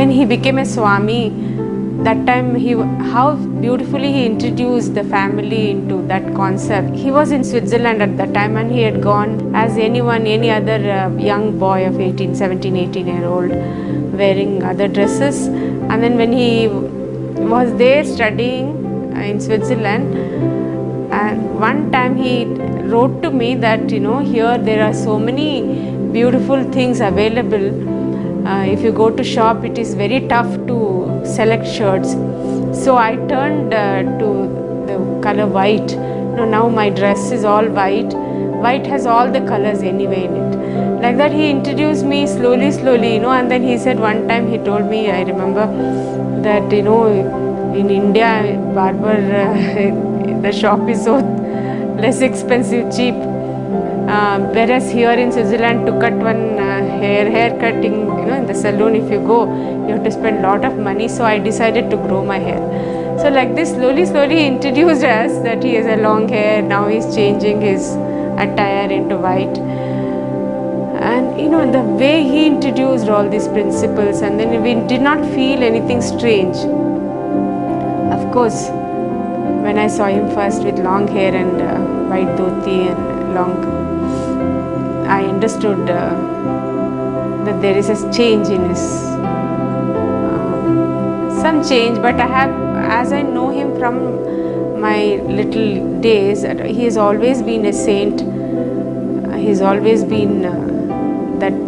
when he became a Swami, that time how beautifully he introduced the family into that concept. He was in Switzerland at that time, and he had gone as any other young boy of 18-year-old wearing other dresses. And then when he was there studying in Switzerland, and one time he wrote to me that, here there are so many beautiful things available. If you go to shop, it is very tough to select shirts. So I turned to the color white. Now my dress is all white. White has all the colors anyway in it. Like that he introduced me slowly, and then he said one time, he told me, I remember, that in India, barber, the shop is so less expensive, cheap. Whereas here in Switzerland, to cut one hair cutting, in the salon, if you go, you have to spend a lot of money. So I decided to grow my hair. So like this, slowly he introduced us that he has a long hair. Now he's changing his attire into white. And the way he introduced all these principles, and then we did not feel anything strange. Of course, when I saw him first with long hair and white dhoti and long, I understood that there is a change in his, some change, but as I know him from my little days, he has always been a saint. He's always been that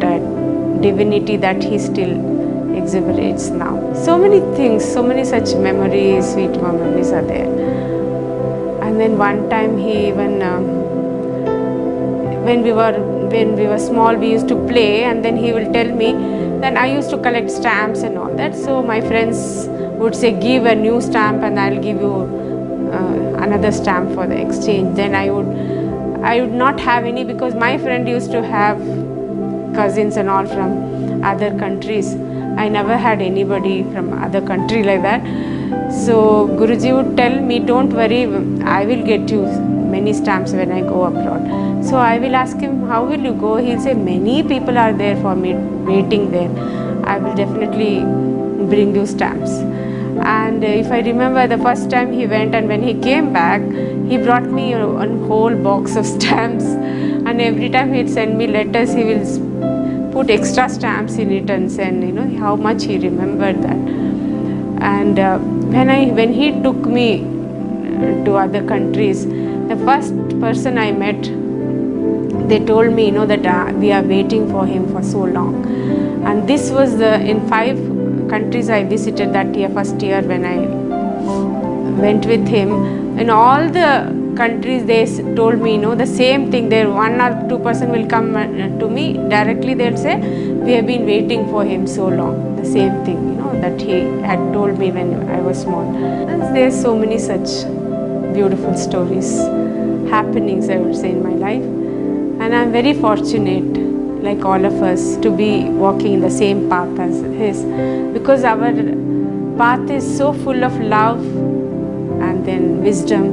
divinity that he still exhibits now. So many things, so many such memories, sweet memories are there. And then one time he even, when we were small, we used to play, and then he will tell me that I used to collect stamps and all that. So my friends would say, give a new stamp and I'll give you another stamp for the exchange. Then I would not have any, because my friend used to have cousins and all from other countries. I never had anybody from other country like that. So Guruji would tell me, don't worry, I will get you many stamps when I go abroad. So I will ask him, how will you go? He'll say, many people are there for me, waiting there. I will definitely bring you stamps. And if I remember the first time he went, and when he came back, he brought me a whole box of stamps. And every time he'd send me letters, he will put extra stamps in it and send, how much he remembered that. And when he took me to other countries, the first person I met, they told me, that we are waiting for him for so long. And this was in 5 countries I visited that year, first year when I went with him. In all the countries, they told me, the same thing. There 1 or 2 person will come to me directly. They'll say, we have been waiting for him so long. The same thing, that he had told me when I was small. And there's so many such beautiful stories, happenings, I would say, in my life. And I'm very fortunate, like all of us, to be walking in the same path as his, because our path is so full of love and then wisdom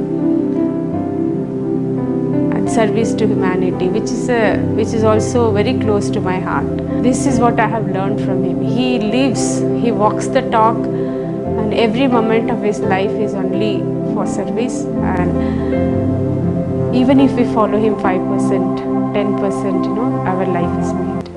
and service to humanity, which is also very close to my heart. This is what I have learned from him. He lives, he walks the talk, and every moment of his life is only for service. And even if we follow him 5%, 10%, our life is made.